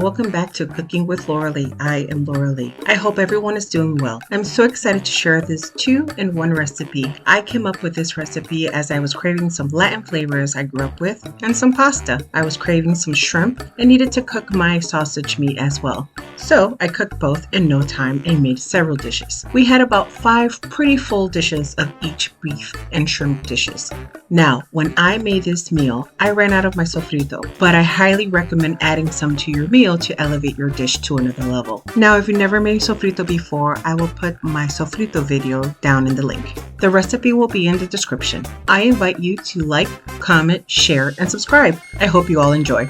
welcome back to Cooking with Lauralee. I am Lauralee. I hope everyone is doing well. I'm so excited to share this 2-in-1 recipe. I came up with this recipe as I was craving some Latin flavors I grew up with and some pasta. I was craving some shrimp and needed to cook my sausage meat as well. So I cooked both in no time and made several dishes. We had about 5 pretty full dishes of each beef and shrimp dishes. Now, when I made this meal, I ran out of my sofrito, but I highly recommend adding some to your meal to elevate your dish to another level. Now, if you've never made sofrito before, I will put my sofrito video down in the link. The recipe will be in the description. I invite you to like, comment, share, and subscribe. I hope you all enjoy.